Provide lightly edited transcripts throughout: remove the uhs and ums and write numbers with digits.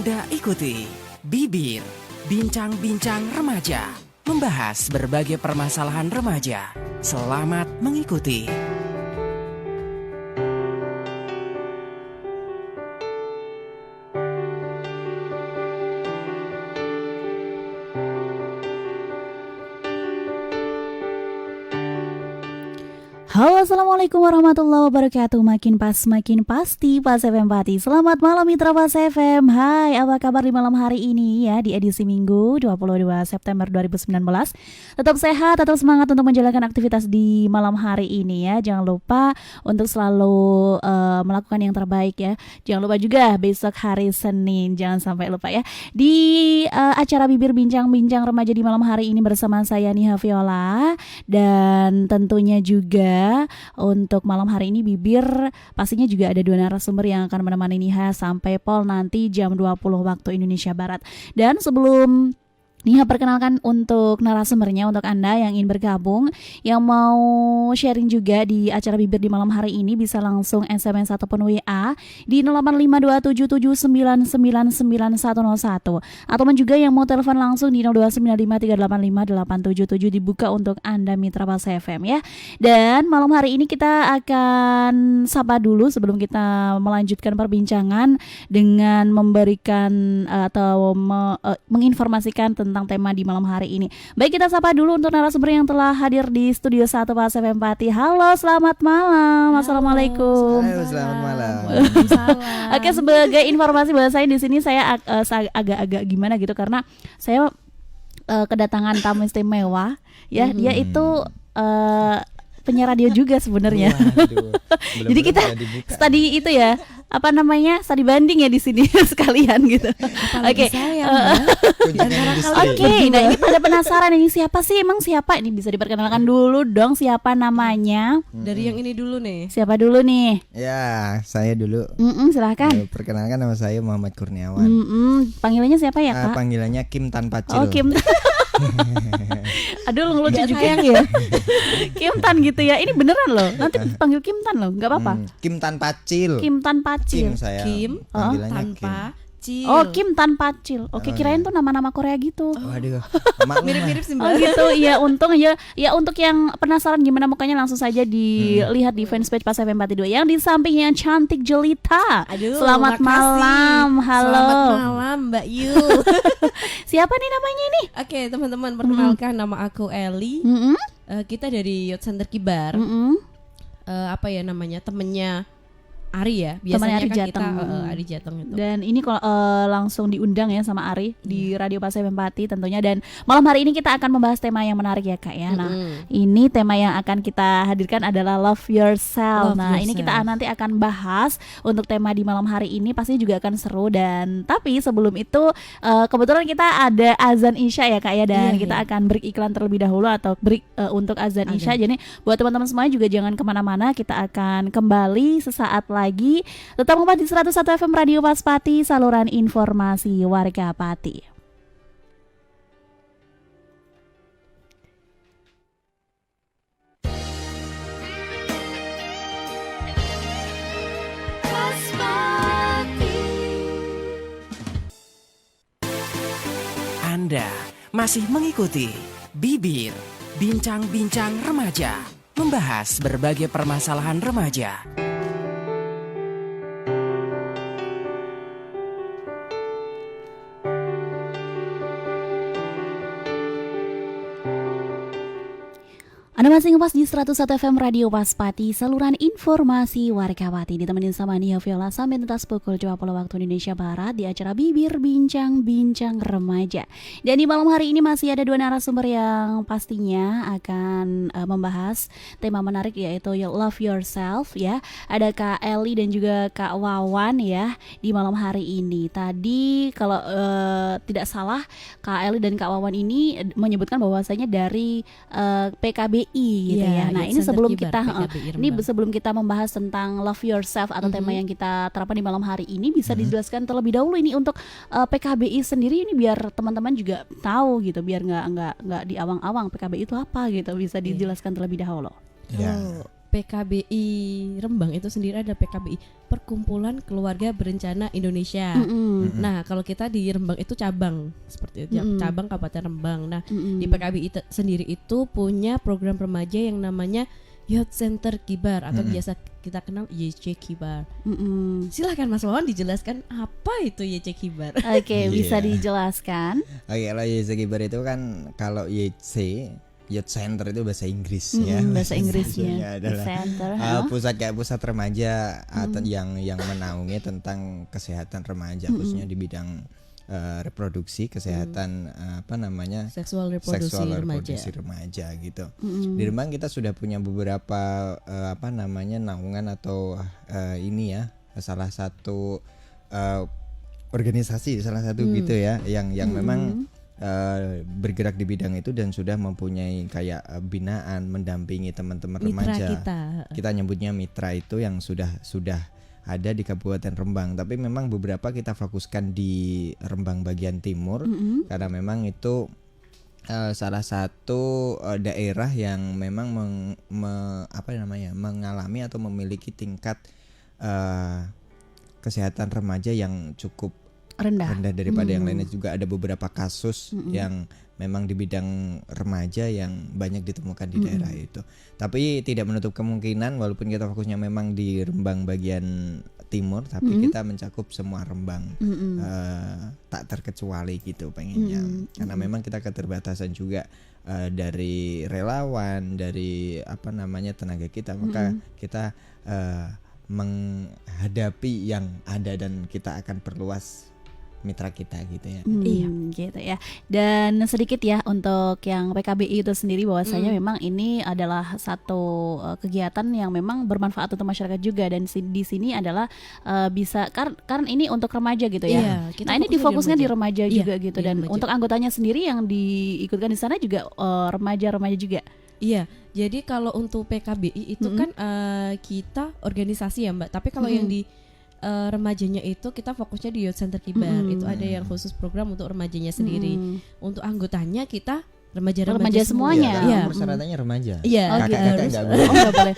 Anda ikuti Bibir, Bincang-Bincang Remaja, membahas berbagai permasalahan remaja. Selamat mengikuti. Halo, assalamualaikum warahmatullahi wabarakatuh. Makin pas, makin pasti Pas FM Pati. Selamat malam mitra Pas FM. Hai, apa kabar di malam hari ini ya, di edisi Minggu 22 September 2019. Tetap sehat, tetap semangat untuk menjalankan aktivitas di malam hari ini ya. Jangan lupa untuk selalu melakukan yang terbaik ya. Jangan lupa juga besok hari Senin, jangan sampai lupa ya. Di acara Bibir Bincang-Bincang Remaja di malam hari ini bersama saya Niha Viola. Dan tentunya juga untuk malam hari ini Bibir pastinya juga ada dua narasumber yang akan menemani Niha sampai pol nanti jam 20 waktu Indonesia Barat. Dan sebelum Niha perkenalkan untuk narasumbernya, untuk Anda yang ingin bergabung, yang mau sharing juga di acara Bibir di malam hari ini, bisa langsung SMS ataupun WA di 085277999101, ataupun juga yang mau telepon langsung di 02953858877 dibuka untuk Anda mitra Pas FM ya. Dan malam hari ini kita akan sapa dulu sebelum kita melanjutkan perbincangan dengan memberikan atau menginformasikan tentang tema di malam hari ini. Baik, kita sapa dulu untuk narasumber yang telah hadir di Studio 1 Pas FM Pati. Halo, selamat malam. Halo, assalamualaikum. Halo, selamat malam. Oke, sebagai informasi bahwa saya di sini saya agak-agak gimana gitu karena saya kedatangan tamu istimewa ya. Dia itu penyiar radio juga sebenarnya. Jadi kita studi itu ya, apa namanya, studi banding ya di sini sekalian gitu. Oke. Oke, nah ini pada penasaran ini siapa sih, emang siapa? Ini bisa diperkenalkan dulu dong, siapa namanya? Dari yang ini dulu nih. Siapa dulu nih? Ya, saya dulu. Silahkan. Perkenalkan, nama saya Muhammad Kurniawan. Panggilannya siapa ya, Kak? Panggilannya Kim Tanpa Cil. Oh, Kim. Aduh, lucu juga ya. Kim Tan gitu ya. Ini beneran loh. Nanti panggil Kim Tan loh, nggak apa-apa. Kim Tanpa Cil. Kim Tanpa Cil. Kim saya. Kim Panggilannya tanpa Kim. Cil. Oh, Kim Tanpa Cil. Oke, kirain tuh nama-nama Korea gitu. Waduh. Mirip-mirip sih, Oh Mbak. gitu. Ya, untung aja. Ya, untuk yang penasaran gimana mukanya langsung saja dilihat di fanspage Pas FM 42. Yang di sampingnya cantik jelita. Aduh, Selamat makasih. malam. Halo. Selamat malam, Mbak Yu. Siapa nih namanya nih? Oke, teman-teman, perkenalkan nama aku Eli. Mm-mm. Kita dari Youth Center Kibar. Mm-mm. Apa ya namanya? Temennya Ari ya. Temannya Biasanya Ari kan Jateng. kita Ari Jateng itu. Dan ini kalau langsung diundang ya sama Ari di Radio Pas FM Pati tentunya. Dan malam hari ini kita akan membahas tema yang menarik ya, Kak ya. Nah, ini tema yang akan kita hadirkan adalah Love Yourself. Love Ini kita nanti akan bahas untuk tema di malam hari ini, pasti juga akan seru. Dan tapi sebelum itu kebetulan kita ada azan Isya ya, Kak ya. Dan kita akan break iklan terlebih dahulu atau break untuk azan Isya. Jadi buat teman-teman semuanya juga jangan kemana-mana. Kita akan kembali sesaat lagi. Tetap di 101 FM Radio Pas Pati, saluran informasi warga Pati. Anda masih mengikuti Bibir, Bincang-Bincang Remaja, membahas berbagai permasalahan remaja. Anda masih ngepas di 101 FM Radio Pas Pati, saluran informasi warga Pati. Ditemenin sama Nia Viola sampai tuntas pukul 20 waktu Indonesia Barat di acara Bibir Bincang-Bincang Remaja. Dan di malam hari ini masih ada dua narasumber yang pastinya akan membahas tema menarik, yaitu Love Yourself ya. Ada Kak Eli dan juga Kak Wawan ya di malam hari ini. Tadi kalau tidak salah, Kak Eli dan Kak Wawan ini menyebutkan bahwasanya dari PKBI gitu ya. Nah, ini sebelum kita membahas tentang Love Yourself atau tema yang kita terapkan di malam hari ini, bisa dijelaskan terlebih dahulu ini untuk PKBI sendiri ini, biar teman-teman juga tahu gitu, biar nggak di awang-awang PKBI itu apa gitu, bisa dijelaskan terlebih dahulu. Ya. PKBI Rembang itu sendiri ada PKBI Perkumpulan Keluarga Berencana Indonesia. Nah, kalau kita di Rembang itu cabang seperti itu, cabang Kabupaten Rembang. Nah, di PKBI sendiri itu punya program remaja yang namanya Youth Center Kibar atau biasa kita kenal YC Kibar. Silakan Mas Wawan dijelaskan apa itu YC Kibar. Oke, bisa dijelaskan. Oke, kalau YC Kibar itu kan kalau YC Youth Center itu bahasa Inggris ya. Bahasa Inggrisnya adalah center. pusat remaja atau yang menaungi tentang kesehatan remaja khususnya di bidang reproduksi, kesehatan seksual reproduksi remaja gitu. Di Rembang kita sudah punya beberapa naungan atau salah satu organisasi gitu ya yang memang bergerak di bidang itu dan sudah mempunyai kayak binaan mendampingi teman-teman remaja. Kita nyebutnya mitra itu yang sudah ada di Kabupaten Rembang, tapi memang beberapa kita fokuskan di Rembang bagian timur karena memang itu salah satu daerah yang memang mengalami atau memiliki tingkat kesehatan remaja yang cukup rendah daripada yang lainnya. Juga ada beberapa kasus yang memang di bidang remaja yang banyak ditemukan di daerah itu. Tapi tidak menutup kemungkinan walaupun kita fokusnya memang di Rembang bagian timur, tapi kita mencakup semua Rembang, tak terkecuali gitu pengennya. Karena memang kita keterbatasan juga dari relawan, dari tenaga kita, maka kita menghadapi yang ada dan kita akan perluas mitra kita gitu ya. Iya, gitu ya. Dan sedikit ya untuk yang PKBI itu sendiri bahwasanya memang ini adalah satu kegiatan yang memang bermanfaat untuk masyarakat juga, dan di sini adalah bisa karena ini untuk remaja gitu ya. Nah, ini difokusnya di remaja juga gitu, dan remaja. Untuk anggotanya sendiri yang diikutkan di sana juga remaja-remaja juga. Iya, jadi kalau untuk PKBI itu kan kita organisasi ya Mbak, tapi kalau yang di remajanya itu kita fokusnya di Youth Center Kibar. Itu ada yang khusus program untuk remajanya sendiri. Untuk anggotanya kita remaja semuanya. Iya, persyaratannya remaja. Iya. Kakek-kakek enggak boleh. Enggak boleh.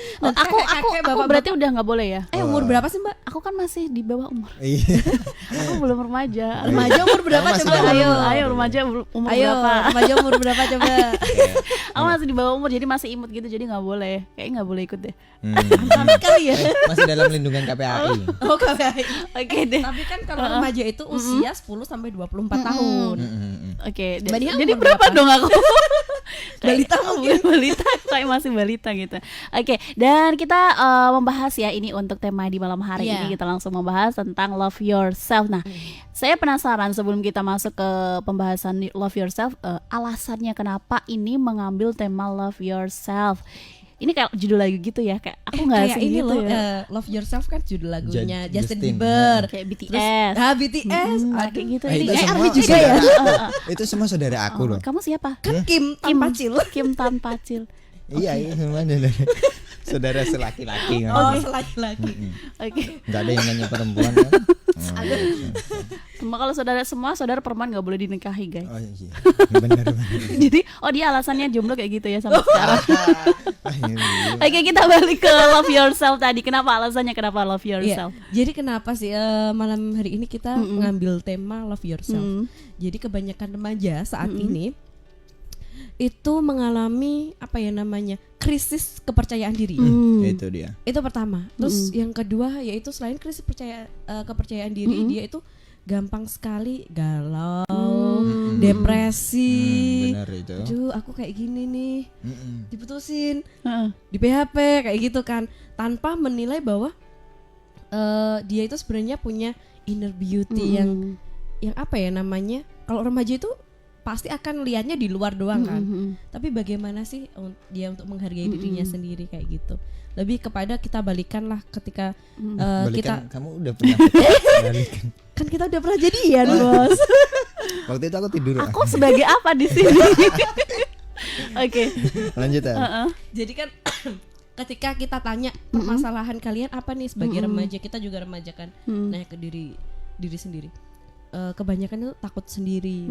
Aku berarti udah enggak boleh ya? Umur berapa sih Mbak? Aku kan masih di bawah umur. Iya. Aku belum remaja. Remaja umur berapa coba? Ayo remaja umur berapa? Remaja umur berapa coba? Aku masih di bawah umur jadi masih imut gitu, jadi nggak boleh. Kayaknya nggak boleh ikut deh. Kali ya. Masih dalam lindungan KPAI. Oh KPAI. Oke deh. Tapi kan kalau remaja itu usia 10 sampai 24 tahun. Oke. Jadi Jadi berapa dong aku? Balita mungkin. Balita, kayak masih balita gitu. Oke, dan kita membahas ya ini untuk tema di malam hari ini, kita langsung membahas tentang love yourself. Nah, saya penasaran sebelum kita masuk ke pembahasan love yourself, alasannya kenapa ini mengambil tema love yourself. Ini kayak judul lagu gitu ya, kayak aku nggak kayak ini gitu loh, ya. Love Yourself kan judul lagunya Justin Justin. Bieber, Kayak BTS. Terus, BTS, Kayak gitu. Itu Ini semua Army juga ya? Itu semua saudara aku loh. kamu siapa? kan Kim tanpa Cil. Kim tanpa Cil. Iya, itu semua dari saudara selaki-laki. Oh, laki-laki. Oke. Enggak ada yang nanya perempuan kan? Kalau semua saudara perempuan nggak boleh dinikahi, guys. Oh iya. Benar. Jadi, dia alasannya jomblo kayak gitu ya sampai sekarang. Oke, kita balik ke love yourself tadi. Kenapa alasannya kenapa love yourself? Jadi kenapa sih malam hari ini kita ngambil tema love yourself? Jadi kebanyakan remaja saat ini itu mengalami krisis kepercayaan diri. Itu dia. Itu pertama. Terus yang kedua yaitu selain krisis kepercayaan diri, dia itu gampang sekali galau, depresi. Benar itu. Aduh, aku kayak gini nih, diputusin, di PHP kayak gitu kan, tanpa menilai bahwa dia itu sebenarnya punya inner beauty yang kalau remaja itu pasti akan lihatnya di luar doang kan. Tapi bagaimana sih dia untuk menghargai dirinya sendiri kayak gitu. Lebih kepada kita balikanlah ketika kita kamu udah pernah balikan. Kan kita udah pernah jadian, Bos. Waktu itu aku tidur. Aku sebagai apa di sini? Oke. Lanjut ya. Jadi kan ketika kita tanya permasalahan kalian apa nih sebagai remaja, kita juga remaja kan. Nanya ke diri sendiri. Kebanyakan itu takut sendiri,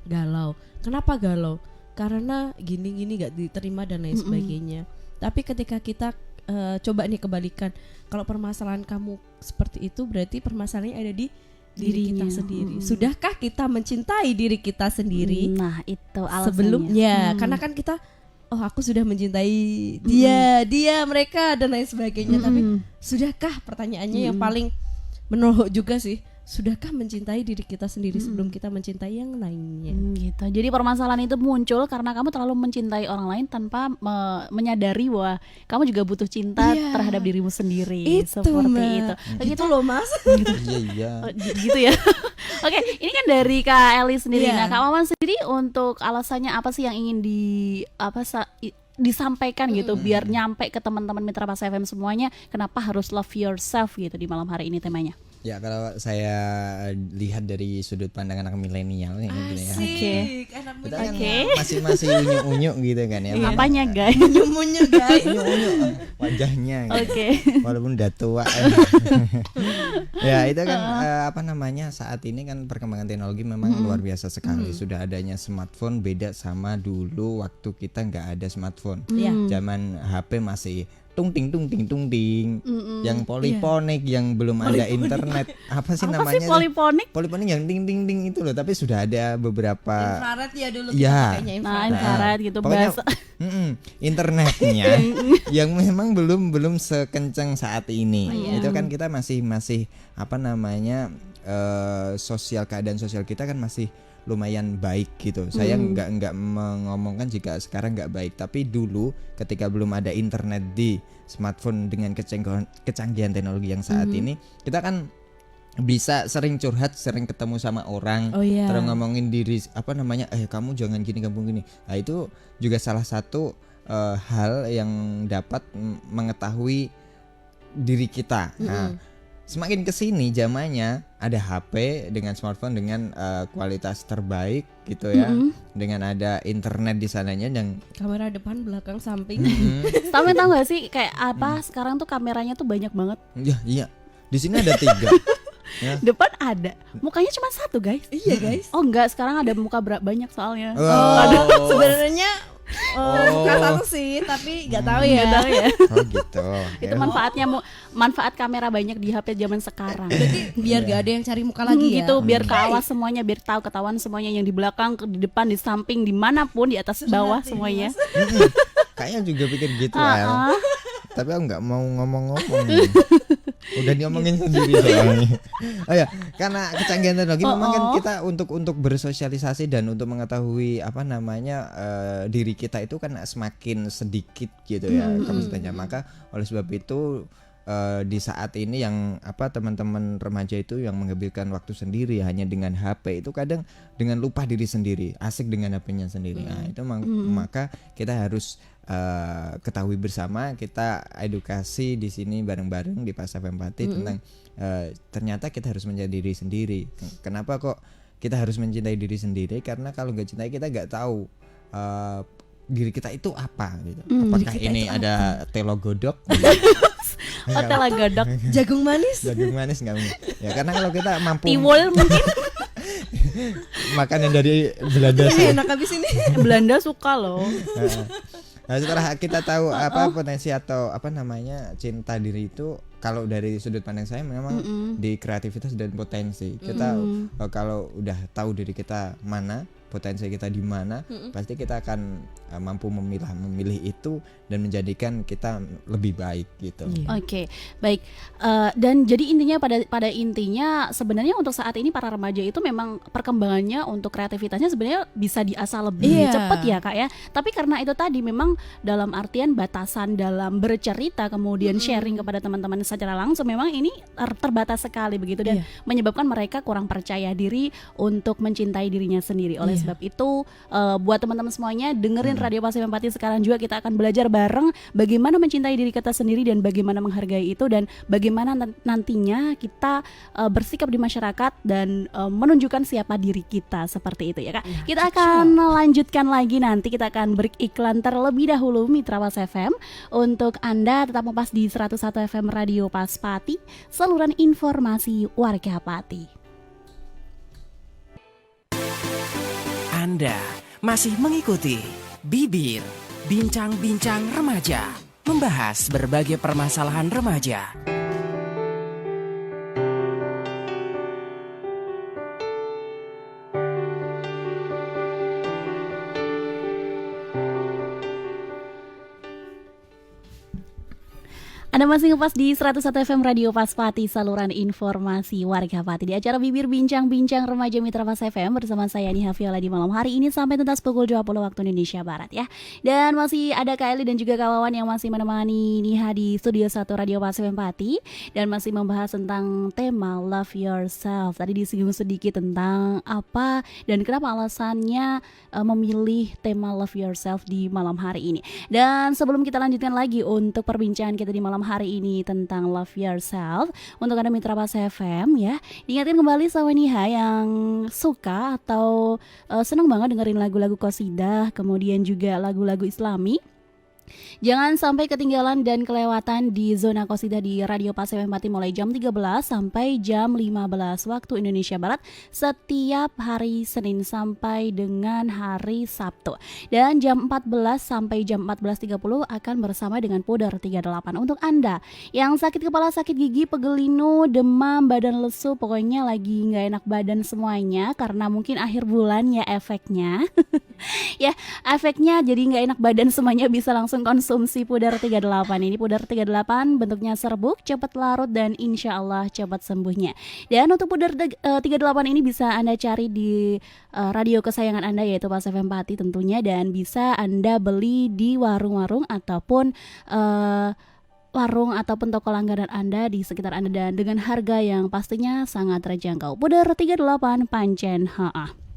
galau. Kenapa galau? Karena gini gak diterima dan lain sebagainya. Tapi ketika kita coba nih kebalikan. Kalau permasalahan kamu seperti itu, berarti permasalahannya ada di diri kita sendiri. Sudahkah kita mencintai diri kita sendiri? Nah, itu alasannya. Sebelumnya, karena kan kita, oh aku sudah mencintai dia, mereka dan lain sebagainya. Tapi sudahkah, pertanyaannya yang paling menohok juga sih. Sudahkah mencintai diri kita sendiri sebelum kita mencintai yang lainnya? Gitu. Jadi permasalahan itu muncul karena kamu terlalu mencintai orang lain tanpa menyadari bahwa kamu juga butuh cinta terhadap dirimu sendiri. Itu, seperti Mbak. itu. Gitu loh, Mas. Iya. Gitu ya. Oke, ini kan dari Kak Eli sendiri. Nah, Kak Maman sendiri untuk alasannya apa sih yang ingin disampaikan gitu biar nyampe ke teman-teman Mitra Pas FM semuanya, kenapa harus love yourself gitu di malam hari ini temanya? Ya, kalau saya lihat dari sudut pandang anak milenial nih gitu ya. Anak Kita kan Oke. masih unyu-unyu gitu kan ya. Apanya guys? Munyu guys. Unyu-unyu wajahnya gitu. Oke. Walaupun udah tua. Ya, itu kan apa namanya, saat ini kan perkembangan teknologi memang luar biasa sekali. Sudah adanya smartphone beda sama dulu waktu kita nggak ada smartphone. Zaman HP masih tung ting yang poliponik, yang belum ada internet. Apa sih namanya? Apa sih poliponik? Poliponik yang ting itu loh, tapi sudah ada beberapa Infrared ya dulu kita ya. pakainya Nah, infrared. infrared gitu Pokoknya, bahasa. internetnya yang memang belum sekencang saat ini. Itu kan kita masih apa namanya, keadaan sosial kita kan masih lumayan baik gitu. Saya nggak mengomongkan jika sekarang nggak baik, tapi dulu ketika belum ada internet di smartphone dengan kecanggihan teknologi yang saat ini, kita kan bisa sering curhat, sering ketemu sama orang, terus ngomongin diri apa namanya, kamu jangan gini, kamu gini. Nah, itu juga salah satu hal yang dapat mengetahui diri kita. Nah, semakin kesini zamannya ada HP dengan smartphone dengan kualitas terbaik gitu ya, dengan ada internet di sananya yang Kamera depan, belakang, samping. Tahu gak sih kayak apa sekarang tuh kameranya tuh banyak banget. iya di sini ada 3. Ya. Depan ada, mukanya cuma 1 guys. Iya guys. Oh enggak, sekarang ada muka banyak soalnya. Sebenarnya bukan satu sih, tapi nggak tahu ya. Oh gitu. Itu manfaat kamera banyak di HP zaman sekarang. Jadi biar gak ada yang cari muka lagi ya. Gitu, biar keawas semuanya, biar tahu ketahuan semuanya, yang di belakang, di depan, di samping, dimanapun, di atas, bawah semuanya. Kayaknya juga pikir gitu El. Tapi aku nggak mau ngomong-ngomong. Udah diomongin sendiri soalnya. Oh ya, karena kecanggihan teknologi memang kan kita untuk bersosialisasi dan untuk mengetahui apa namanya diri kita itu kan semakin sedikit gitu ya kapasitasnya. Maka oleh sebab itu di saat ini yang teman-teman remaja itu yang menghabiskan waktu sendiri hanya dengan HP itu kadang dengan lupa diri sendiri, asik dengan HP-nya sendiri. Nah, itu maka kita harus ketahui bersama, kita edukasi di sini bareng-bareng di Pas FM Pati tentang ternyata kita harus menjadi diri sendiri. Kenapa kok kita harus mencintai diri sendiri? Karena kalau nggak cintai kita nggak tahu diri kita itu apa gitu. Apakah ini ada telo godok? Hotel Godok, Jagung manis. Jagung manis nggak mungkin. Ya karena kalau kita mampu Tiwul mungkin. makanan dari Belanda sih. Enak habis ini. Belanda suka loh. Nah, setelah kita tahu potensi atau apa namanya cinta diri itu, kalau dari sudut pandang saya memang di kreativitas dan potensi. Kita kalau udah tahu diri kita mana, potensi kita di mana, pasti kita akan mampu memilih itu dan menjadikan kita lebih baik gitu. Oke, baik. Dan jadi intinya pada intinya sebenarnya untuk saat ini para remaja itu memang perkembangannya untuk kreativitasnya sebenarnya bisa diasah lebih cepat ya Kak ya. Tapi karena itu tadi memang dalam artian batasan dalam bercerita kemudian sharing kepada teman-teman secara langsung memang ini terbatas sekali begitu dan menyebabkan mereka kurang percaya diri untuk mencintai dirinya sendiri. Oleh sebab itu buat teman-teman semuanya dengerin Radio Pas FM Pati sekarang juga kita akan belajar bareng bagaimana mencintai diri kita sendiri dan bagaimana menghargai itu dan bagaimana nantinya kita bersikap di masyarakat dan menunjukkan siapa diri kita seperti itu ya Kak. Kita akan lanjutkan lagi nanti, kita akan break iklan terlebih dahulu Mitra Pas FM. Untuk Anda tetap pas di 101 FM Radio Pas Pati, saluran informasi warga Pati. Anda masih mengikuti Bibir Bincang-Bincang Remaja membahas berbagai permasalahan remaja. Anda masih ngepas di 101 FM Radio Paspati, saluran informasi warga Pati. Di acara Bibir Bincang-Bincang Remaja Mitra Pas FM bersama saya Niha Viola di malam hari ini sampai tuntas pukul 20 waktu Indonesia Barat ya. Dan masih ada Kak Eli dan juga Kak Wawan yang masih menemani Niha di Studio 1 Radio Pas FM Pati. Dan masih membahas tentang tema Love Yourself. Tadi disinggung sedikit tentang apa dan kenapa alasannya memilih tema Love Yourself di malam hari ini. Dan sebelum kita lanjutkan lagi untuk perbincangan kita di malam hari ini tentang Love Yourself, untuk Anda Mitra Pas FM ya, diingatkan kembali sama Niha yang suka atau senang banget dengerin lagu-lagu qasidah, kemudian juga lagu-lagu Islami. Jangan sampai ketinggalan dan kelewatan di Zona Qasidah di Radio Pas FM Pati mulai jam 13 sampai jam 15 waktu Indonesia Barat setiap hari Senin sampai dengan hari Sabtu. Dan jam 14 sampai jam 14.30 akan bersama dengan Pudar 38. Untuk Anda yang sakit kepala, sakit gigi, pegelinu, demam, badan lesu, pokoknya lagi gak enak badan semuanya karena mungkin akhir bulan ya efeknya. Ya, efeknya jadi gak enak badan semuanya, bisa langsung konsumsi Pudar 38. Ini Pudar 38 bentuknya serbuk, cepat larut dan insya Allah cepat sembuhnya. Dan untuk Pudar 38 ini bisa Anda cari di radio kesayangan Anda yaitu Pas FM Pati tentunya, dan bisa Anda beli di warung-warung ataupun warung ataupun toko langganan Anda di sekitar Anda dan dengan harga yang pastinya sangat terjangkau. Pudar 38 pancen HA.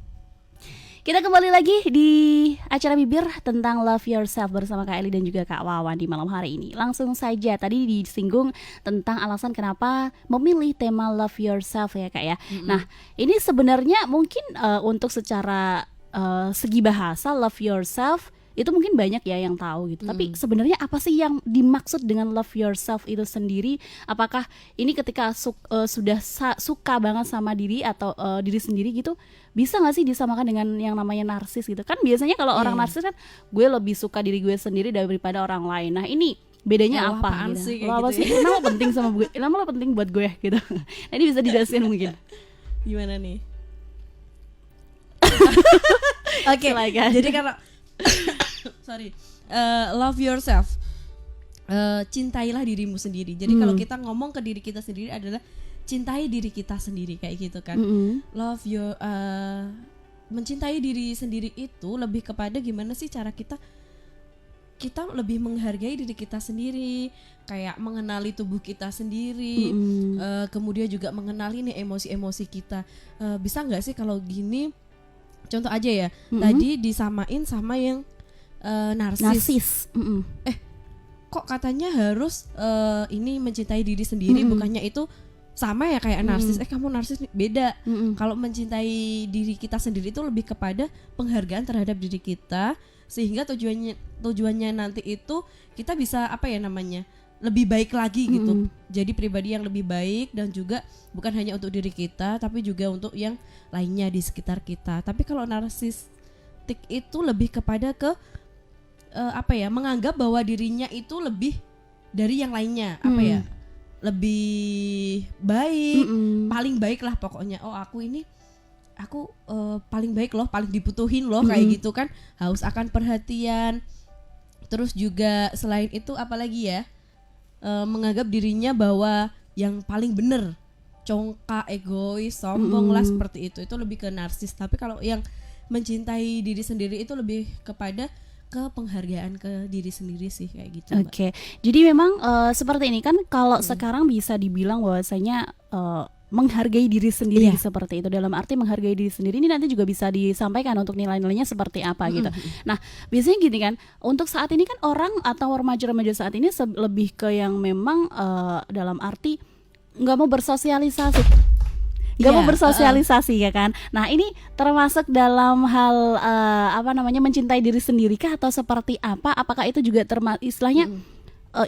Kita kembali lagi di acara Bibir tentang Love Yourself bersama Kak Eli dan juga Kak Wawan di malam hari ini. Langsung saja, tadi disinggung tentang alasan kenapa memilih tema Love Yourself ya Kak ya. Nah, ini sebenarnya mungkin untuk secara segi bahasa Love Yourself itu mungkin banyak ya yang tahu gitu. Tapi sebenarnya apa sih yang dimaksud dengan love yourself itu sendiri? Apakah ini ketika sudah suka banget sama diri atau diri sendiri gitu, bisa nggak sih disamakan dengan yang namanya narsis gitu? Kan biasanya kalau orang narsis kan gue lebih suka diri gue sendiri daripada orang lain. Nah ini bedanya apa gitu? Apa sih? Emang lo penting sama gue? Emang lo penting buat gue gitu? Nah, ini bisa dijelasin mungkin? Gimana nih? Oke, jadi karena love yourself, cintailah dirimu sendiri. Jadi kalau kita ngomong ke diri kita sendiri adalah cintai diri kita sendiri kayak gitu kan. Love your mencintai diri sendiri itu lebih kepada gimana sih cara kita lebih menghargai diri kita sendiri, kayak mengenali tubuh kita sendiri, kemudian juga mengenali nih emosi-emosi kita. Bisa nggak sih kalau gini? Contoh aja ya, tadi disamain sama yang narsis. Kok katanya harus ini mencintai diri sendiri, bukannya itu sama ya kayak narsis? Kamu narsis nih, beda. Kalau mencintai diri kita sendiri itu lebih kepada penghargaan terhadap diri kita, sehingga tujuannya nanti itu kita bisa apa ya namanya, lebih baik lagi gitu. Jadi pribadi yang lebih baik, dan juga bukan hanya untuk diri kita tapi juga untuk yang lainnya di sekitar kita. Tapi kalau narsistik itu lebih kepada ke apa ya, menganggap bahwa dirinya itu lebih dari yang lainnya, apa ya, lebih baik, paling baik lah pokoknya. Oh aku paling baik loh, paling dibutuhin loh, kayak gitu kan, haus akan perhatian. Terus juga selain itu apalagi ya, menganggap dirinya bahwa yang paling bener, congkak, egois, sombong lah, seperti itu lebih ke narsis. Tapi kalau yang mencintai diri sendiri itu lebih kepada ke penghargaan ke diri sendiri sih, kayak gitu. Oke. Jadi memang seperti ini kan, kalau sekarang bisa dibilang bahwasanya menghargai diri sendiri seperti itu. Dalam arti menghargai diri sendiri ini nanti juga bisa disampaikan untuk nilai-nilainya seperti apa gitu. Nah, biasanya gini kan, untuk saat ini kan orang atau remaja-remaja saat ini lebih ke yang memang dalam arti nggak mau bersosialisasi. Mau bersosialisasi ya kan. Nah ini termasuk dalam hal mencintai diri sendiri kah atau seperti apa? Apakah itu juga istilahnya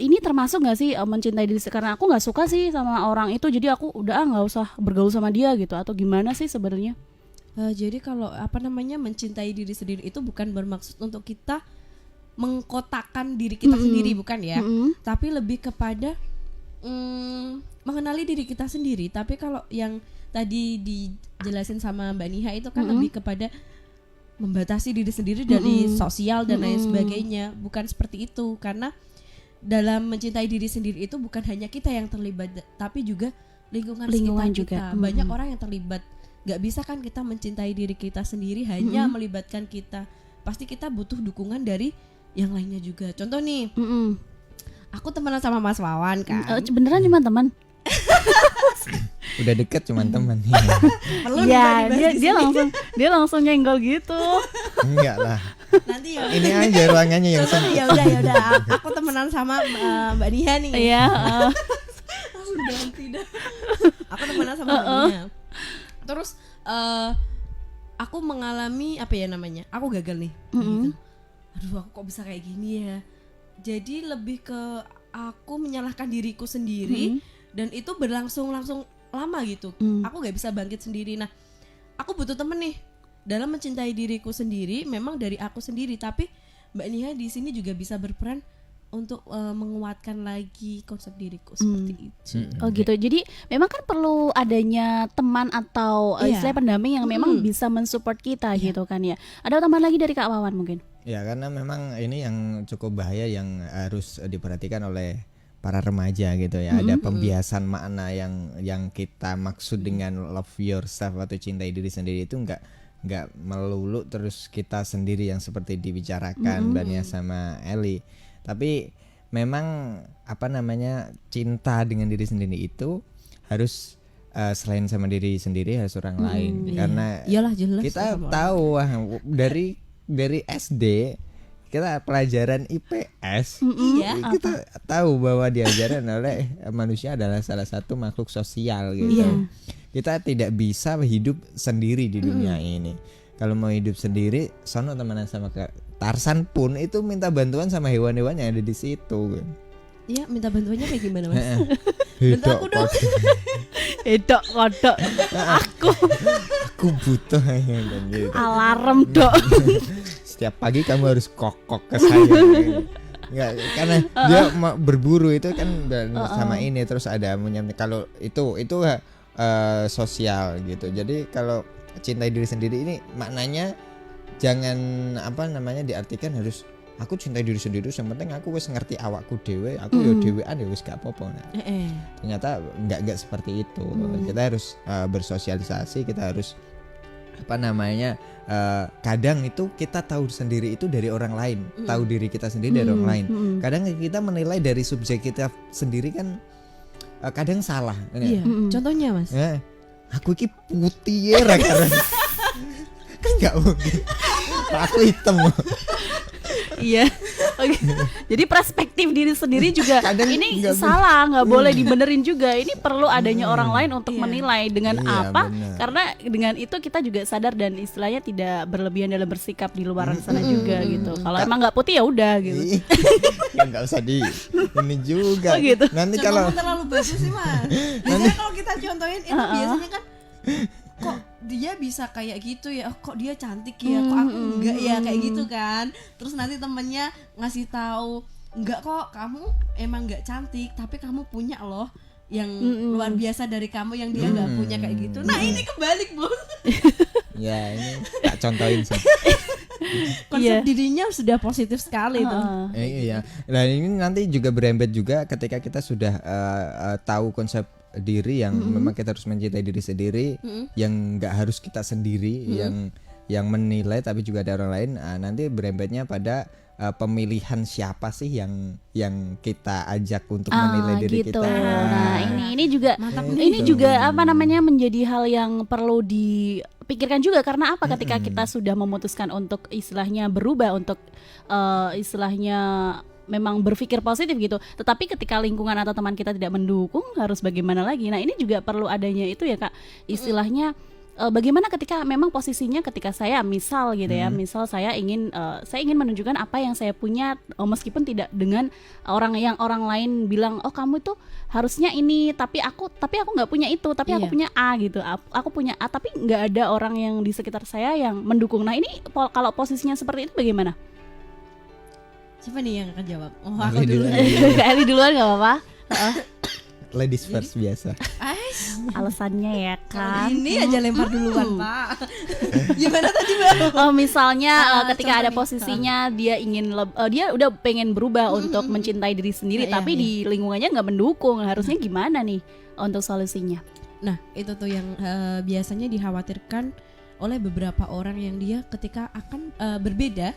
ini termasuk nggak sih mencintai diri? Karena aku nggak suka sih sama orang itu, jadi aku udah nggak usah bergaul sama dia gitu, atau gimana sih sebenarnya? Jadi kalau mencintai diri sendiri itu bukan bermaksud untuk kita mengkotakkan diri kita sendiri, bukan ya, tapi lebih kepada mengenali diri kita sendiri. Tapi kalau yang tadi dijelasin sama Mbak Niha itu kan lebih kepada membatasi diri sendiri dari sosial dan lain sebagainya. Bukan seperti itu, karena dalam mencintai diri sendiri itu bukan hanya kita yang terlibat, tapi juga lingkungan sekitar kita. Banyak orang yang terlibat. Gak bisa kan kita mencintai diri kita sendiri hanya melibatkan kita. Pasti kita butuh dukungan dari yang lainnya juga. Contoh nih, aku temenan sama Mas Wawan kan. Beneran cuma teman? Udah deket cuman teman. Perlu ya, dia langsung nyenggol gitu. Enggak lah. Nanti ya. Ini aja ruangannya yang sempit. Ya udah. Aku temenan sama Mbak Nia nih. Iya. Langsung ganti dah. Aku temenan sama Mbak Nia. Terus aku mengalami apa ya namanya? Aku gagal nih. Gitu. Aduh, aku kok bisa kayak gini ya. Jadi lebih ke aku menyalahkan diriku sendiri. Dan itu berlangsung lama gitu. Aku gak bisa bangkit sendiri. Nah, aku butuh temen nih dalam mencintai diriku sendiri. Memang dari aku sendiri, tapi Mbak Nia di sini juga bisa berperan untuk menguatkan lagi konsep diriku seperti itu. Oh gitu. Jadi memang kan perlu adanya teman atau istilah pendamping yang memang bisa mensupport kita gitu kan ya. Ada tambahan lagi dari Kak Wawan mungkin? Ya, karena memang ini yang cukup bahaya yang harus diperhatikan oleh para remaja gitu ya. Ada pembiasan makna yang kita maksud dengan love yourself atau cintai diri sendiri itu enggak melulu terus kita sendiri yang seperti dibicarakan Bania sama Eli. Tapi memang apa namanya, cinta dengan diri sendiri itu harus selain sama diri sendiri harus orang lain. Karena iyalah, jelas kita tahu dari SD kita pelajaran IPS, kita tahu bahwa diajaran oleh manusia adalah salah satu makhluk sosial gitu. Kita tidak bisa hidup sendiri di dunia ini. Kalau mau hidup sendiri, sono temenan sama Tarsan pun itu minta bantuan sama hewan-hewan yang ada di situ. Iya, minta bantuannya kayak gimana, Mas? Bantu aku dong. Edok kodok. Aku butuh gitu. Alarm dok. Setiap pagi kamu harus kokok ke saya. Enggak, karena dia berburu itu kan sama ini, terus ada kalau itu sosial gitu. Jadi kalau cintai diri sendiri ini maknanya jangan apa namanya diartikan harus aku cintai diri sendiri, yang penting aku wis ngerti awakku dhewe, aku yo dhewean ya wis gak apa-apa. Nah, ternyata enggak seperti itu. Kita harus bersosialisasi, kita harus apa namanya kadang itu kita tahu sendiri itu dari orang lain, tahu diri kita sendiri dari orang lain. Kadang kita menilai dari subjek kita sendiri kan kadang salah. Iya. Contohnya, Mas? Aku iki putih ya karena kan nggak mungkin. Aku hitam. Iya. Okay. Jadi perspektif diri sendiri juga kadang ini salah, nggak boleh dibenerin juga. Ini perlu adanya orang lain untuk menilai dengan apa? Bener. Karena dengan itu kita juga sadar dan istilahnya tidak berlebihan dalam bersikap di luar sana juga gitu. Kalau emang nggak putih ya udah gitu. Ya nggak usah ini juga. Gitu. Nanti kalau terlalu bagus sih, Mas. Biasanya kalau kita contohin itu biasanya kan kok dia bisa kayak gitu ya, kok dia cantik ya, kok aku enggak ya, kayak gitu kan. Terus nanti temennya ngasih tahu, enggak kok, kamu emang enggak cantik, tapi kamu punya loh yang luar biasa dari kamu yang dia enggak punya, kayak gitu. Nah ini kebalik, Bos. Ya ini tak contohin sih. Konsep dirinya sudah positif sekali tuh. Iya. Nah ini nanti juga berembet juga ketika kita sudah tahu konsep diri yang memang kita harus mencintai diri sendiri, yang nggak harus kita sendiri yang menilai, tapi juga ada orang lain. Nanti berembetnya pada pemilihan siapa sih yang kita ajak untuk menilai diri gitu. kita. Nah ini juga juga apa namanya menjadi hal yang perlu dipikirkan juga, karena apa ketika kita sudah memutuskan untuk istilahnya berubah, untuk istilahnya memang berpikir positif gitu, tetapi ketika lingkungan atau teman kita tidak mendukung, harus bagaimana lagi? Nah ini juga perlu adanya itu ya Kak, istilahnya bagaimana ketika memang posisinya ketika saya misal gitu ya, misal saya ingin menunjukkan apa yang saya punya, meskipun tidak dengan orang lain bilang oh kamu itu harusnya ini, tapi aku nggak punya itu, tapi aku punya A gitu, aku punya A tapi nggak ada orang yang di sekitar saya yang mendukung. Nah ini kalau posisinya seperti itu bagaimana? Siapa nih yang akan jawab? Oh, Ali aku dulu. dulu. Kak Eli duluan gak apa-apa. Ladies first biasa. Alasannya ya kan. Ini aja lempar duluan, Pak. Gimana tadi, Mbak? Misalnya ketika contoh ada nih. posisinya dia ingin dia udah pengen berubah untuk mencintai diri sendiri, Iya, tapi iya. di lingkungannya nggak mendukung. Harusnya gimana nih untuk solusinya? Nah, itu tuh yang biasanya dikhawatirkan oleh beberapa orang yang dia ketika akan berbeda,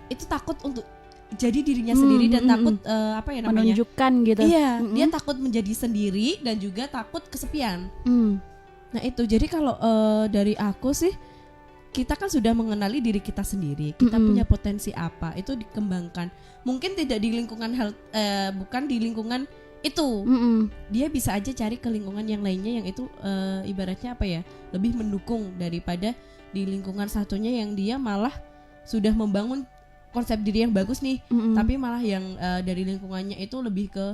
itu takut untuk jadi dirinya sendiri dan takut apa ya namanya? Menunjukkan gitu. Iya, dia takut menjadi sendiri dan juga takut kesepian. Nah, itu jadi kalau dari aku sih, kita kan sudah mengenali diri kita sendiri, kita punya potensi apa, itu dikembangkan. Mungkin tidak di lingkungan bukan di lingkungan itu. Dia bisa aja cari ke lingkungan yang lainnya yang itu ibaratnya apa ya, lebih mendukung daripada di lingkungan satunya yang dia malah sudah membangun konsep diri yang bagus nih, tapi malah yang dari lingkungannya itu lebih ke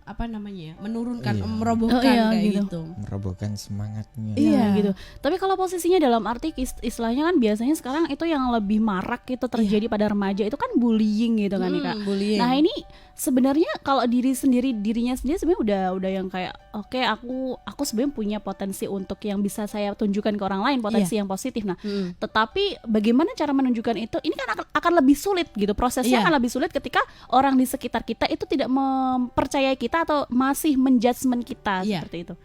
apa namanya ya, menurunkan, Iya. merobohkan kayak gitu. Merobohkan semangatnya. Iya gitu. Tapi kalau posisinya dalam arti istilahnya kan biasanya sekarang itu yang lebih marak itu terjadi pada remaja itu kan bullying gitu kan ya Kak. Bullying. Nah ini sebenarnya kalau dirinya sendiri sebenarnya udah yang kayak oke, aku sebenarnya punya potensi untuk yang bisa saya tunjukkan ke orang lain, potensi yang positif. Nah, tetapi bagaimana cara menunjukkan itu? Ini kan akan lebih sulit gitu. Prosesnya akan lebih sulit ketika orang di sekitar kita itu tidak mempercayai kita atau masih menjudgment kita seperti itu.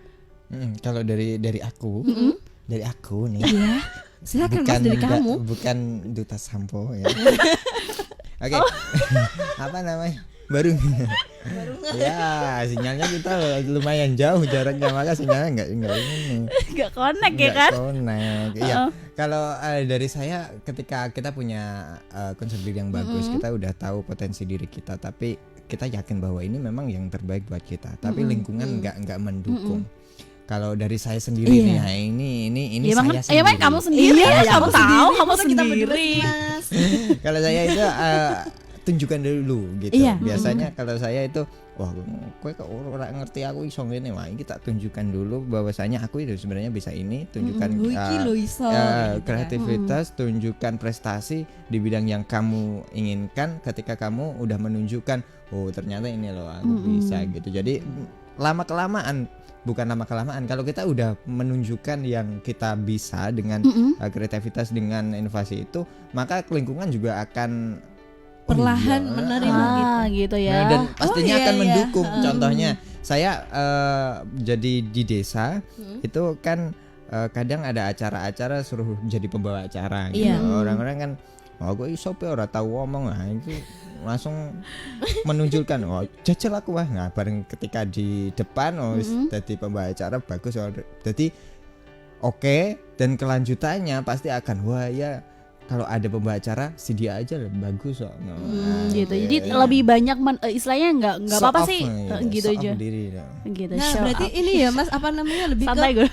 Kalau dari aku, dari aku nih. Iya. Silakan Mas, dari kamu. Bukan duta sampo ya. Oke. Apa namanya? Baru. Ya, sinyalnya kita lumayan jauh jaraknya, maka sinyalnya enggak ini. Gak connect ya kan? Connect. Iya. Kalau dari saya, ketika kita punya konsep diri yang bagus, kita udah tahu potensi diri kita, tapi kita yakin bahwa ini memang yang terbaik buat kita, tapi lingkungan enggak mendukung. Kalau dari saya sendiri nih, ya ini saya sendiri. Iya, kamu sendiri. Iya, Kamu tahu, kamu kita sendiri. Mas. Kalau saya itu tunjukkan dulu gitu. Iya. Biasanya kalau saya itu, wah, kowe kok ora ngerti aku iso ngene, wah iki tak tunjukkan dulu bahwasanya aku itu sebenarnya bisa ini, tunjukkan Iki lo iso. kreativitas, tunjukkan prestasi di bidang yang kamu inginkan. Ketika kamu udah menunjukkan, oh ternyata ini loh aku bisa gitu. Jadi bukan lama kelamaan kalau kita udah menunjukkan yang kita bisa dengan kreativitas, dengan inovasi itu, maka lingkungan juga akan perlahan menerima gitu ya. Nah, dan pastinya akan iya. mendukung. Contohnya saya jadi di desa itu kan kadang ada acara-acara suruh jadi pembawa acara gitu. Iya. Orang-orang kan, oh gue iso pe ora tahu ngomong, nah itu langsung menunjukkan, oh jajal aku wah. Nah bareng ketika di depan jadi pembawa acara bagus, jadi oke, dan kelanjutannya pasti akan wah ya, kalau ada pembawa acara si dia aja bagus kok. Gitu. Jadi lebih banyak istilahnya nggak apa-apa sih gitu aja. Gitu. Nah, show berarti up. ini ya Mas, apa namanya, lebih Santai ke gue.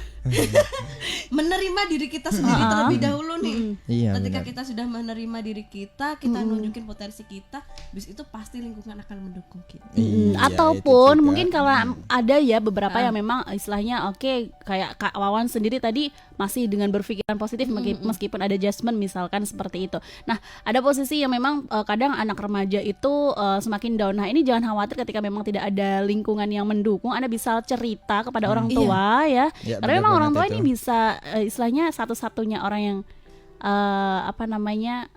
menerima diri kita sendiri terlebih dahulu nih. Iya, Ketika benar. kita sudah menerima diri kita nunjukin potensi kita, bis itu pasti lingkungan akan mendukung kita. Iya, Ataupun itu juga. mungkin kalau ada ya beberapa yang memang istilahnya oke, kayak Kak Wawan sendiri tadi masih dengan berpikiran positif meskipun ada adjustment misalkan seperti itu. Nah, ada posisi yang memang kadang anak remaja itu semakin down. Nah, ini jangan khawatir ketika memang tidak ada lingkungan yang mendukung, Anda bisa cerita kepada orang tua ya. Ya, Karena memang benar orang tua banget ini itu. bisa istilahnya satu-satunya orang yang apa namanya,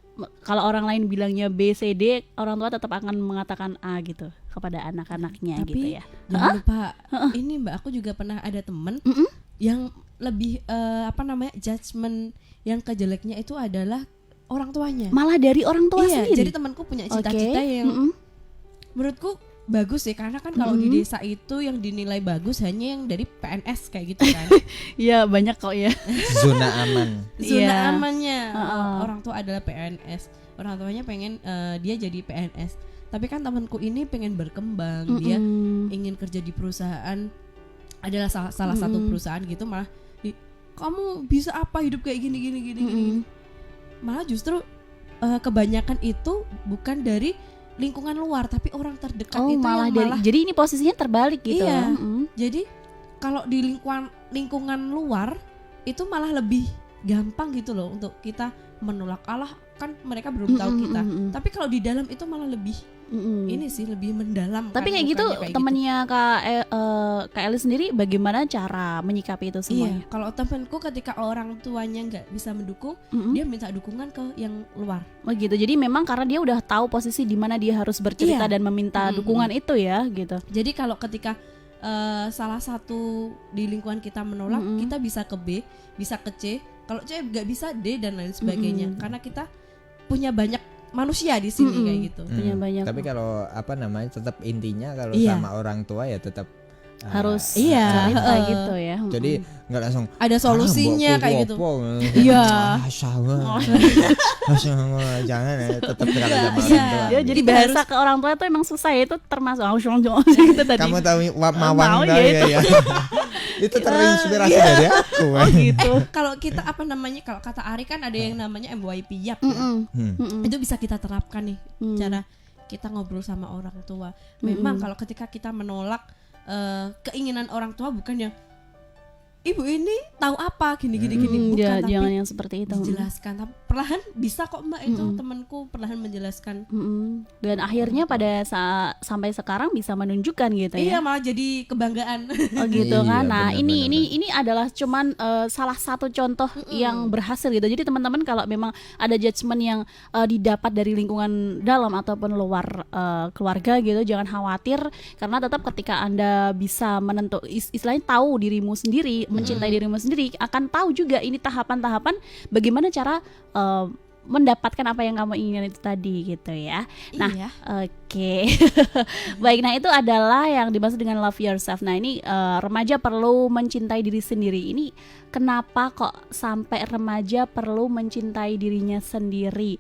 kalau orang lain bilangnya B, C, D, orang tua tetap akan mengatakan A gitu kepada anak-anaknya. Tapi gitu ya. jangan lupa ini Mbak, aku juga pernah ada temen yang lebih apa namanya, judgement yang kejeleknya itu adalah orang tuanya. Malah dari orang tua Iya, sendiri. jadi temanku punya cita-cita yang menurutku bagus sih, karena kan kalau di desa itu yang dinilai bagus hanya yang dari PNS kayak gitu kan. Iya, banyak kok ya. Zona aman. Zona Iya. amannya orang tua adalah PNS. Orang tuanya pengen dia jadi PNS. Tapi kan temanku ini pengen berkembang, dia ingin kerja di perusahaan, adalah salah satu perusahaan gitu, malah kamu bisa apa hidup kayak gini. Malah justru kebanyakan itu bukan dari lingkungan luar, tapi orang terdekat itu malah yang dari malah. jadi ini posisinya terbalik gitu. Iya. Jadi kalau di lingkungan luar itu malah lebih gampang gitu loh untuk kita menolak, Allah kan mereka belum tahu kita. Tapi kalau di dalam itu malah lebih ini sih, lebih mendalam. Tapi kayak gitu temennya Kak Eli sendiri bagaimana cara menyikapi itu semuanya? Iya, kalau temanku ketika orang tuanya nggak bisa mendukung, dia minta dukungan ke yang luar. Oh gitu. Jadi memang karena dia udah tahu posisi di mana dia harus bercerita dan meminta dukungan itu ya gitu. Jadi kalau ketika salah satu di lingkungan kita menolak, kita bisa ke B, bisa ke C. Kalau C nggak bisa, D dan lain sebagainya. Karena kita punya banyak manusia di sini kayak gitu. Punya banyak. Tapi kalau apa namanya, tetap intinya kalau sama orang tua ya tetap harus cerita gitu ya. Jadi nggak langsung ada solusinya kayak gitu. Iya. Jangan ya, tetap kalau sama orang tua. Ya, jadi bahasa ke orang tua itu emang susah ya, itu termasuk gitu tadi. Kamu tahu mawang ya. Itu terinspirasi dari aku. Oh gitu. Kalau kita apa namanya, kalau kata Ari kan ada yang namanya MYP yap. Itu bisa kita terapkan nih, cara kita ngobrol sama orang tua. Memang kalau ketika kita menolak keinginan orang tua, bukan yang ibu ini tahu apa gini bukan, ya, tapi jangan yang seperti itu. Dijelaskan, tapi perlahan bisa kok Mbak itu temanku perlahan menjelaskan. Dan akhirnya pada saat sampai sekarang bisa menunjukkan gitu ya. Iya, malah jadi kebanggaan. Oh gitu kan. Nah, benar, ini adalah cuman salah satu contoh yang berhasil gitu. Jadi teman-teman kalau memang ada judgement yang didapat dari lingkungan dalam ataupun luar keluarga gitu, jangan khawatir, karena tetap ketika Anda bisa istilahnya tahu dirimu sendiri, mencintai dirimu sendiri, akan tahu juga ini tahapan-tahapan bagaimana cara mendapatkan apa yang kamu inginkan itu tadi gitu ya. Nah, oke. Baik, nah itu adalah yang dimaksud dengan love yourself. Nah ini remaja perlu mencintai diri sendiri. Ini kenapa kok sampai remaja perlu mencintai dirinya sendiri?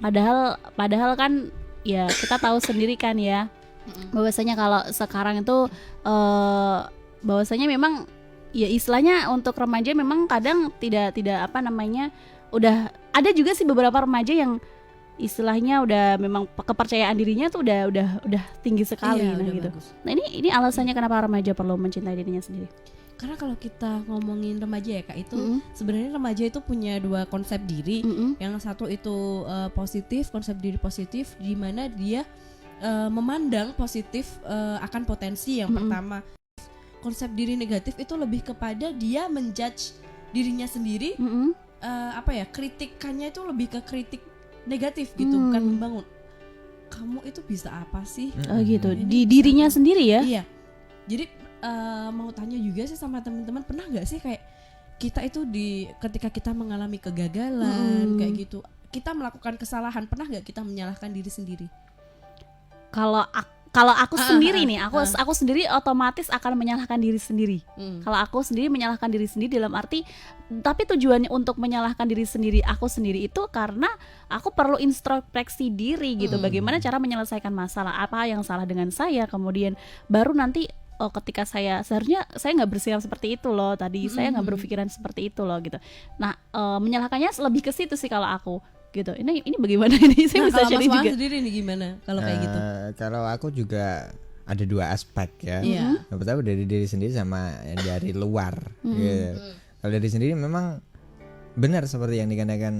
Padahal kan ya kita tahu sendiri kan ya, bahwasanya kalau sekarang itu bahwasanya memang ya istilahnya untuk remaja memang kadang tidak apa namanya, udah ada juga sih beberapa remaja yang istilahnya udah memang kepercayaan dirinya tuh udah tinggi sekali gitu. Bagus. Nah ini alasannya kenapa remaja perlu mencintai dirinya sendiri. Karena kalau kita ngomongin remaja ya Kak, itu sebenarnya remaja itu punya dua konsep diri. Yang satu itu positif, konsep diri positif, di mana dia memandang positif akan potensi yang pertama. Konsep diri negatif itu lebih kepada dia menjudge dirinya sendiri, kritikannya itu lebih ke kritik negatif gitu, bukan membangun. Kamu itu bisa apa sih? Gitu. Di dirinya sendiri ya? Iya. Jadi mau tanya juga sih sama teman-teman, pernah nggak sih kayak kita itu ketika kita mengalami kegagalan kayak gitu, kita melakukan kesalahan, pernah nggak kita menyalahkan diri sendiri? Kalau aku sendiri nih, aku sendiri otomatis akan menyalahkan diri sendiri. Kalau aku sendiri menyalahkan diri sendiri dalam arti, tapi tujuannya untuk menyalahkan diri sendiri, aku sendiri itu karena aku perlu introspeksi diri gitu. Bagaimana cara menyelesaikan masalah, apa yang salah dengan saya, kemudian baru nanti ketika seharusnya saya nggak bersikap seperti itu loh tadi, saya nggak berpikiran seperti itu loh gitu. Nah menyalahkannya lebih ke situ sih kalau aku. Gitu. Ini bagaimana ini? Saya bisa jadi juga. Sendiri nih gimana kalau kayak gitu? Kalau aku juga ada dua aspek ya. Yang pertama dari diri sendiri sama dari luar. Gitu. Kalau dari sendiri memang benar seperti yang dikatakan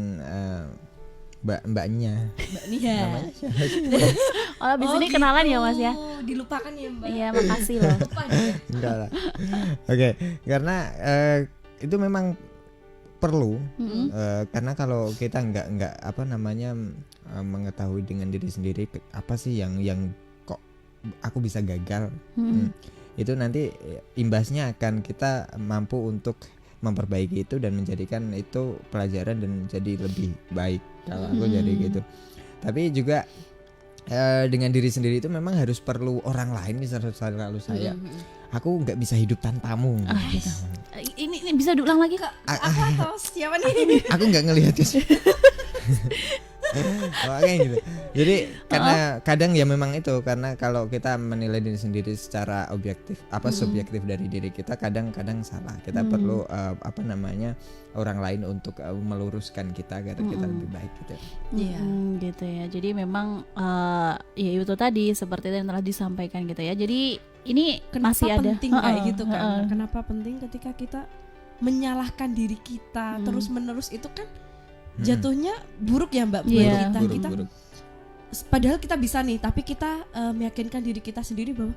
mbaknya. Namanya siapa sih? Abis ini kenalan ya Mas ya? Dilupakan ya Mbak. Iya, makasih loh. Enggak lah. Oke, karena itu memang perlu, karena kalau kita nggak apa namanya mengetahui dengan diri sendiri apa sih yang kok aku bisa gagal, itu nanti imbasnya akan kita mampu untuk memperbaiki itu dan menjadikan itu pelajaran dan jadi lebih baik. Kalau aku jadi gitu. Tapi juga dengan diri sendiri itu memang harus perlu orang lain. Misalnya kalau saya aku nggak bisa hidup tanpamu. Gitu. Ini bisa diulang lagi Kak? Apa atau siapa nih? Aku nggak ngelihat ya. Kayak gitu. Jadi karena kadang ya memang itu, karena kalau kita menilai diri sendiri secara objektif, subjektif dari diri kita kadang-kadang salah. Kita perlu orang lain untuk meluruskan kita agar kita lebih baik gitu. Gitu ya. Jadi memang ya itu tadi seperti yang telah disampaikan gitu ya. Jadi ini kenapa masih ada penting kayak gitu kan? Kenapa penting ketika kita menyalahkan diri kita terus-menerus itu kan jatuhnya buruk ya Mbak buat kita. Buruk. Padahal kita bisa nih, tapi kita meyakinkan diri kita sendiri bahwa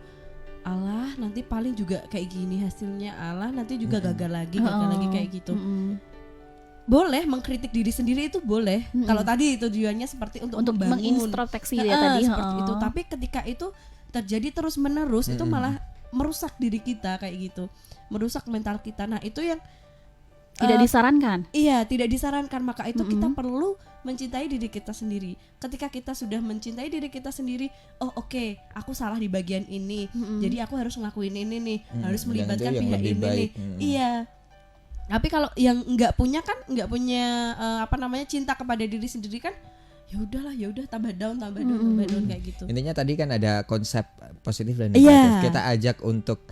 Allah nanti paling juga kayak gini hasilnya, Allah nanti juga gagal lagi kayak gitu. Boleh mengkritik diri sendiri itu boleh. Kalau tadi tujuannya seperti untuk mengintrospeksi ya tadi. Seperti itu. Tapi ketika itu terjadi terus menerus itu malah merusak diri kita kayak gitu, merusak mental kita. Nah itu yang tidak disarankan. Iya, tidak disarankan. Maka itu kita perlu mencintai diri kita sendiri. Ketika kita sudah mencintai diri kita sendiri, oh oke, aku salah di bagian ini. Jadi aku harus ngelakuin ini nih, harus melibatkan pihak ini nih. Iya. Tapi kalau yang nggak punya cinta kepada diri sendiri kan, ya udah tambah down kayak gitu. Intinya tadi kan ada konsep positif dan negatif. Kita ajak untuk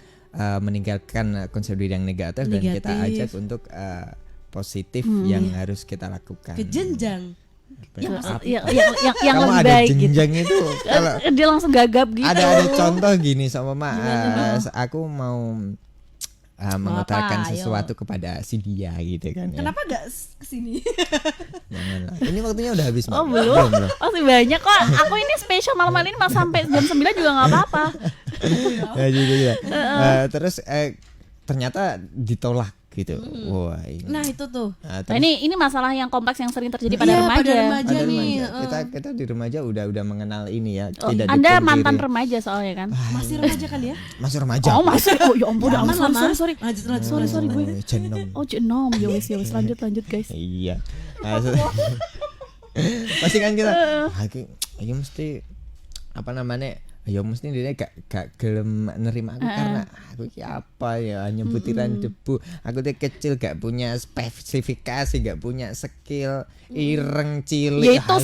meninggalkan konsep diri yang negatif. Dan kita ajak untuk positif yang harus kita lakukan. Ke jenjang yang kamu lebih ada baik jenjang gitu. Itu kalau dia langsung gagap gitu. Ada contoh gini sama aku mau mengutarakan sesuatu kepada si dia gitu kan. Kenapa gak kesini? Janganlah. Ini waktunya udah habis. Oh belum. Masih banyak kok. Aku ini spesial malam ini sampai jam 9 juga gak apa-apa. Ya gitu ya. Terus ternyata ditolak gitu. Wah, ini. Nah itu tuh. Nah, ini masalah yang kompleks yang sering terjadi pada remaja nih. Kita di remaja udah mengenal ini ya. Anda mantan remaja soalnya kan? Masih remaja kan ya? Masih remaja. Oh masih. Oh ya ampun. Sorry. Sorry gue. Jenom. Ya wis lanjut guys. Iya. Pasti kan kita. Ayo mesti apa namanya? Ya mesti dia gak gelem nerima aku karena aku ki apa ya hanya butiran debu. Aku tuh kecil gak punya spesifikasi, gak punya skill, ireng cilik. Ya itu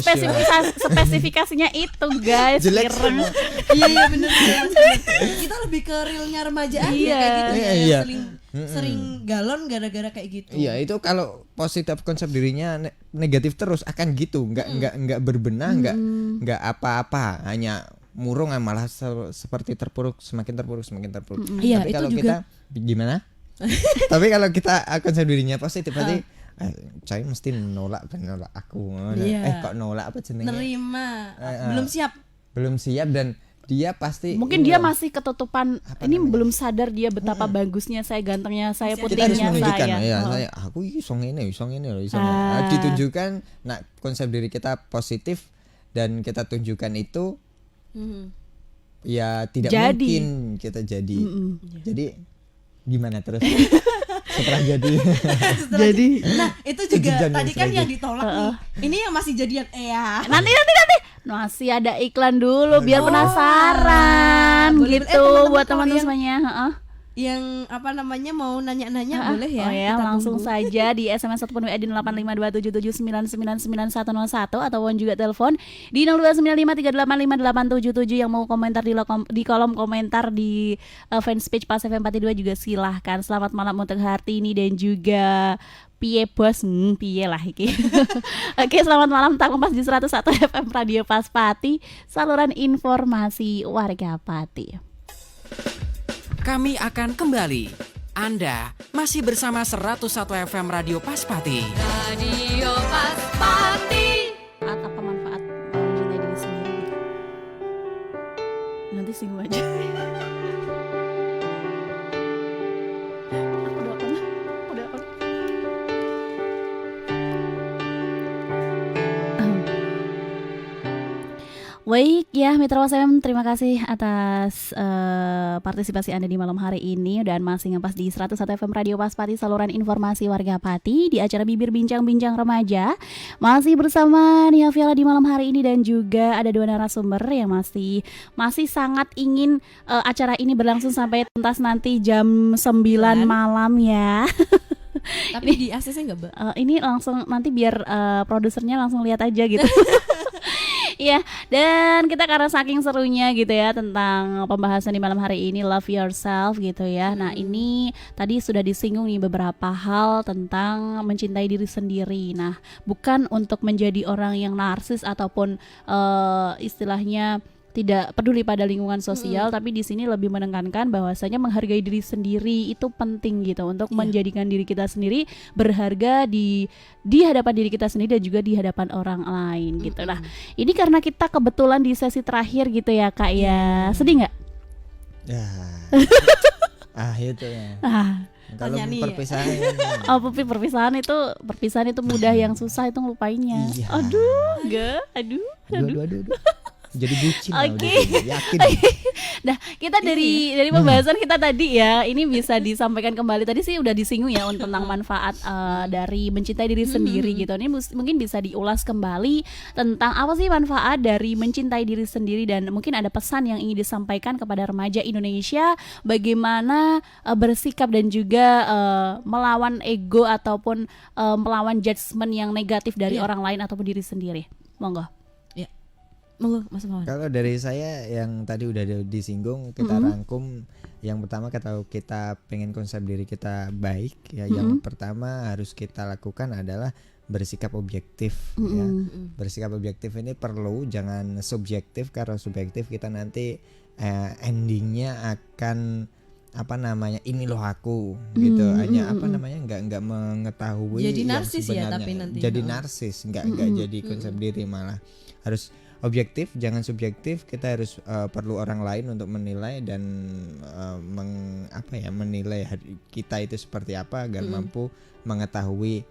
spesifikasinya itu guys. Ireng. Iya benar. Kita lebih ke realnya remaja aja kayak gitu ya. Sering galon gara-gara kayak gitu. Iya itu kalau positif konsep dirinya negatif terus akan gitu, nggak berbenah, nggak apa-apa, hanya murung malah seperti semakin terpuruk. Iya, tapi itu kalau juga. kita gimana? Tapi kalau kita konsep dirinya positif berarti saya mesti nolak aku. Kok nolak apa jenenge? Nerima. Belum siap dan dia pasti mungkin dia masih ketutupan belum sadar dia betapa bagusnya saya, gantengnya saya, putihnya kita harus menunjukkan, saya. Saya aku iso ngene loh. Ditunjukkan konsep diri kita positif dan kita tunjukkan itu. Ya tidak mungkin kita jadi. Jadi gimana terus? Setelah jadi. Nah itu juga tadi kan yang ditolak nih. Ini yang masih jadian Nanti. Masih ada iklan dulu biar penasaran gitu buat teman-teman semuanya. Yang mau nanya-nanya boleh ya. Oh ya, langsung saja di SMS ataupun WA di 085277999901 ataupun juga telepon di 0295385877 yang mau komentar di kolom komentar di fanspage Pas FM 42 juga silahkan. Selamat malam untuk Hartini dan juga piye bos, piye lah iki. Oke, selamat malam tak Kompas di 101 FM Radio Paspati, saluran informasi warga Pati. Kami akan kembali. Anda masih bersama 101 FM Radio Paspati. Radio Paspati. Apa manfaat mencintai diri sendiri? Nanti singgung aja. Udah. Baik ya Mitra FM, terima kasih atas partisipasi Anda di malam hari ini dan masih ngepas di 101 FM Radio Paspati, saluran informasi warga Pati di acara Bibir Bincang-Bincang Remaja. Masih bersama Nia Viala di malam hari ini dan juga ada dua narasumber yang masih sangat ingin acara ini berlangsung sampai tuntas nanti jam 9 malam ya. Tapi di ACC enggak, Mbak? Ini langsung nanti biar produsernya langsung lihat aja gitu. Iya, dan kita karena saking serunya gitu ya tentang pembahasan di malam hari ini, love yourself gitu ya. Nah ini tadi sudah disinggung nih beberapa hal tentang mencintai diri sendiri. Nah bukan untuk menjadi orang yang narsis ataupun istilahnya tidak peduli pada lingkungan sosial, tapi di sini lebih menekankan bahwasanya menghargai diri sendiri itu penting gitu untuk menjadikan diri kita sendiri berharga di hadapan diri kita sendiri dan juga di hadapan orang lain gitu. Nah, ini karena kita kebetulan di sesi terakhir gitu ya Kak ya. Sedih nggak? Ya. Itu ya. Kalau Tanya nih. perpisahan perpisahan itu mudah, yang susah itu ngelupainnya. Iya. Aduh. Jadi bucin lah, Oke. udah yakin. Nah, kita dari pembahasan kita tadi ya, ini bisa disampaikan kembali. Tadi sih udah disinggung ya tentang manfaat dari mencintai diri sendiri gitu. Ini mungkin bisa diulas kembali tentang apa sih manfaat dari mencintai diri sendiri, dan mungkin ada pesan yang ingin disampaikan kepada remaja Indonesia bagaimana bersikap dan juga melawan ego ataupun melawan judgement yang negatif dari orang lain ataupun diri sendiri. Monggo. Monggo Mas Mawan. Kalau dari saya yang tadi udah disinggung, kita rangkum. Yang pertama kita pengen konsep diri kita baik ya. Yang pertama harus kita lakukan adalah bersikap objektif ya. Bersikap objektif ini perlu, jangan subjektif, karena subjektif kita nanti endingnya akan ini loh aku gitu, hanya nggak mengetahui jadi yang narsis ya, sebenarnya. tapi nanti Jadi narsis, nggak jadi konsep diri, malah harus objektif, jangan subjektif. Kita harus perlu orang lain untuk menilai dan menilai kita itu seperti apa agar mampu mengetahui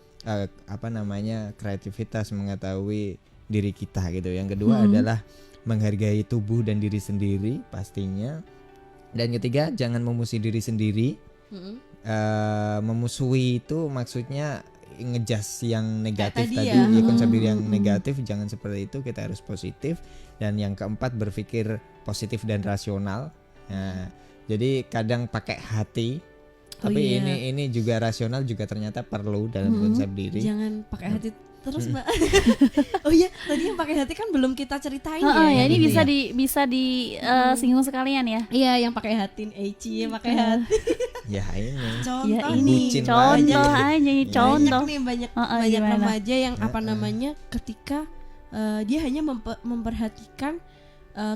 kreativitas, mengetahui diri kita gitu. Yang kedua adalah menghargai tubuh dan diri sendiri pastinya. Dan ketiga, jangan memusuhi diri sendiri. Memusuhi itu maksudnya ngejas yang negatif tadi ya, konsep diri yang negatif, jangan seperti itu. Kita harus positif. Dan yang keempat, berpikir positif dan rasional. Nah, jadi kadang pakai hati, tapi ini juga rasional juga ternyata perlu dalam konsep diri. Jangan pakai hati terus Mbak. Oh iya, tadi yang pakai hati kan belum kita ceritain ya. Ini ya. bisa singgung sekalian ya. Iya, yang pakai hati, Eci pakai hati. Ya ini. Contoh contoh. Banyak remaja yang ketika dia hanya memperhatikan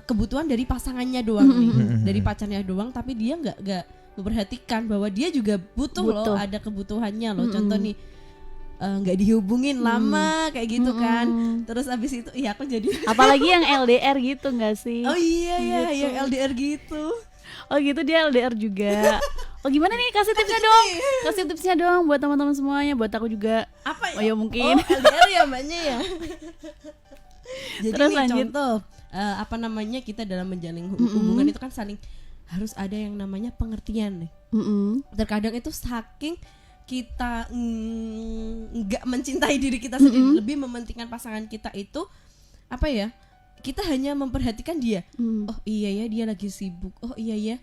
kebutuhan dari pasangannya doang nih, dari pacarnya doang, tapi dia nggak memperhatikan bahwa dia juga butuh loh, ada kebutuhannya loh. Contoh nih, nggak dihubungin lama kayak gitu kan, terus abis itu aku jadi apalagi yang LDR gitu nggak sih? Oh iya gitu. yang LDR gitu. Oh gitu, dia LDR juga. Oh gimana nih, kasih tipsnya dong buat teman-teman semuanya, buat aku juga. Apa ya? Oh ya mungkin. LDR ya mbaknya ya. Jadi terus nih, lanjut. contoh kita dalam menjalin hubungan itu kan saling harus ada yang namanya pengertian nih. Terkadang itu saking kita nggak mencintai diri kita sendiri, lebih mementingkan pasangan kita itu kita hanya memperhatikan dia. Oh iya ya, dia lagi sibuk. Oh iya ya,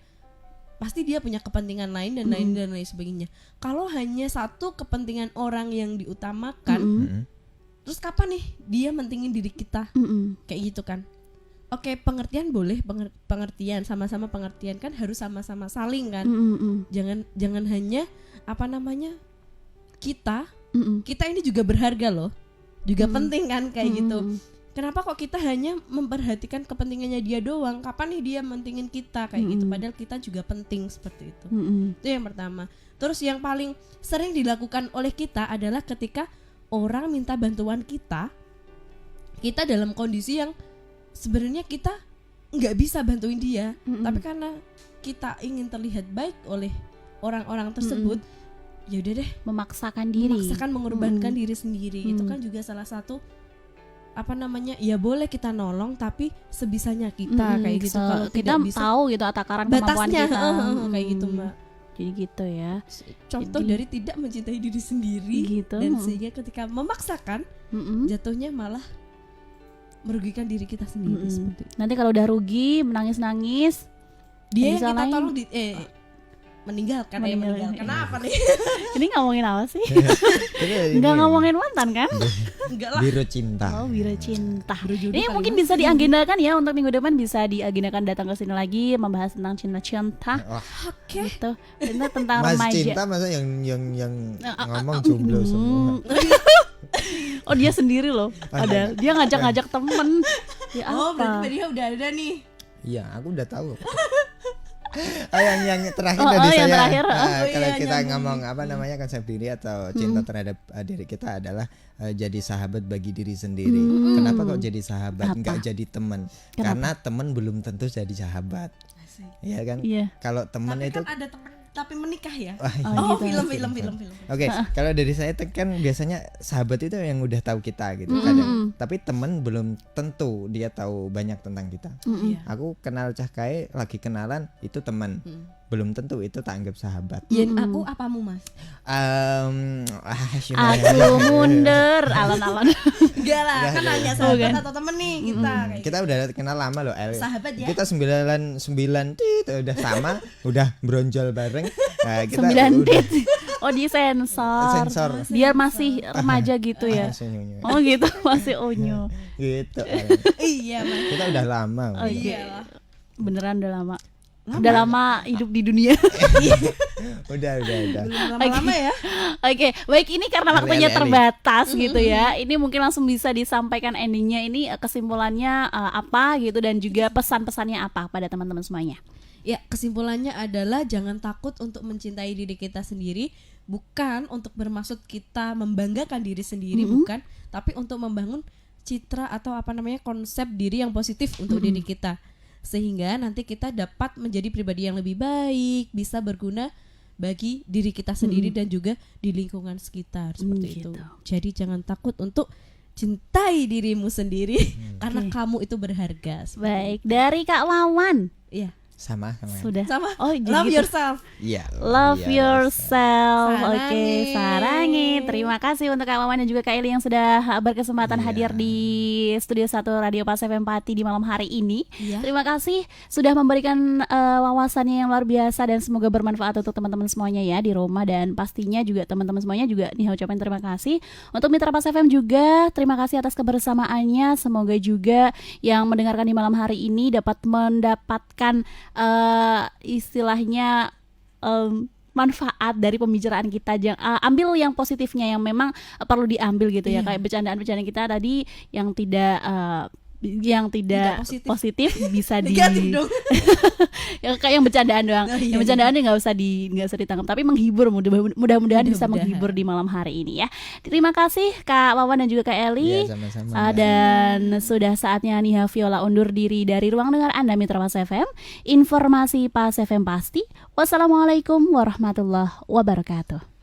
pasti dia punya kepentingan lain dan lain sebagainya. Kalau hanya satu kepentingan orang yang diutamakan, terus kapan nih dia mentingin diri kita? Kayak gitu kan. Oke, pengertian boleh, pengertian, sama-sama pengertian kan harus sama-sama saling kan. Jangan hanya kita ini juga berharga loh, juga penting kan kayak gitu. Kenapa kok kita hanya memperhatikan kepentingannya dia doang? Kapan nih dia mentingin kita kayak gitu? Padahal kita juga penting seperti itu. Itu yang pertama. Terus yang paling sering dilakukan oleh kita adalah ketika orang minta bantuan kita dalam kondisi yang sebenarnya kita nggak bisa bantuin dia, tapi karena kita ingin terlihat baik oleh orang-orang tersebut, ya udah deh, memaksakan mengorbankan diri sendiri. Itu kan juga salah satu ya boleh kita nolong, tapi sebisanya kita kayak gitu. Kalau kita bisa, tahu gitu takaran kemampuan batasnya kita. Kayak gitu Mbak. Jadi gitu ya. Contoh dari tidak mencintai diri sendiri gitu. Dan sehingga ketika memaksakan, jatuhnya malah merugikan diri kita sendiri seperti itu. Nanti kalau udah rugi, menangis-nangis, dia yang kita tolong meninggalkan. Kenapa nih? Ini ngomongin apa sih? Nggak ngomongin mantan kan? Enggak lah. Biro cinta. Oh, biro cinta. Ini mungkin bisa diagendakan ya, untuk minggu depan bisa diagendakan datang ke sini lagi membahas tentang cinta-cinta. Oke. Gitu. Tentang Mas remaja. cinta masa yang ngomong jomblo semua. Oh dia sendiri loh. Ada dia ngajak-ngajak temen. Ya apa? Berarti dia udah ada nih. Iya, aku udah tahu. yang terakhir Oh, dari yang saya. terakhir. Kalau iya, kita nyambung ngomong apa namanya konsep diri atau cinta terhadap diri kita adalah jadi sahabat bagi diri sendiri. Kenapa kok jadi sahabat, nggak jadi teman? Karena teman belum tentu jadi sahabat. Iya kan? Iya. Kalau teman Tapi itu kan ada teman tapi menikah ya. Wah, iya. Oh, gitu. film. Oke, kalau dari saya kan biasanya sahabat itu yang udah tahu kita gitu kadang. Tapi teman belum tentu dia tahu banyak tentang kita. Iya. Aku kenal Cah Kae lagi kenalan itu teman. Belum tentu itu tak anggap sahabat. Yen aku apamu Mas? Aku mundur alon-alon. Enggak lah, kan hanya sahabat atau temen nih kita kayak Kita udah kenal lama loh, El. Sahabat ya? Kita 99 udah sama, udah bronjol bareng. Nah, kita 9 udah tit. Oh, di sensor. Biar masih remaja gitu ya. senyum-senyum. Oh gitu, masih unyu. Gitu. El. Iya, Mas. Kita udah lama. Oh, udah. iya. Beneran udah lama. Udah lama hidup di dunia. Udah. Lama-lama ya. Oke, baik, ini karena waktunya Eli. terbatas gitu ya. Ini mungkin langsung bisa disampaikan endingnya ini, kesimpulannya apa gitu, dan juga pesan-pesannya apa pada teman-teman semuanya. Ya, kesimpulannya adalah jangan takut untuk mencintai diri kita sendiri, bukan untuk bermaksud kita membanggakan diri sendiri, bukan, tapi untuk membangun citra atau apa namanya konsep diri yang positif untuk diri kita. Sehingga nanti kita dapat menjadi pribadi yang lebih baik, bisa berguna bagi diri kita sendiri dan juga di lingkungan sekitar seperti itu. Gitu. Jadi jangan takut untuk cintai dirimu sendiri karena kamu itu berharga. Baik, dari Kak Wawan. Iya. Sama. Sudah. Sama. Oh, jadi Love gitu. yourself. Iya. Love yourself. Sarangi. Oke, sarangi. Terima kasih untuk Kak Wawan dan juga Kak Eli yang sudah berkesempatan hadir di Studio 1 Radio Pas FM Pati di malam hari ini. Iya. Terima kasih sudah memberikan wawasannya yang luar biasa, dan semoga bermanfaat untuk teman-teman semuanya ya di rumah, dan pastinya juga teman-teman semuanya juga nih ucapin terima kasih. Untuk Mitra Pas FM juga terima kasih atas kebersamaannya. Semoga juga yang mendengarkan di malam hari ini dapat mendapatkan istilahnya manfaat dari pembicaraan kita. Ambil yang positifnya yang memang perlu diambil gitu ya. Kayak bercandaan-bercandaan kita tadi yang tidak Tidak positif bisa Negatif dong. ya, kayak yang bercandaan doang. Oh, iya, yang bercandaan ya nggak usah ditangkap, tapi menghibur, mudah-mudahan bisa Mudah-mudahan. menghibur di malam hari ini ya. Terima kasih Kak Wawan dan juga Kak Eli. Iya, sama-sama. Dan sudah saatnya Niha Viola undur diri dari ruang dengar Anda Mitra Pas FM. Informasi Pas FM pasti. Wassalamualaikum warahmatullahi wabarakatuh.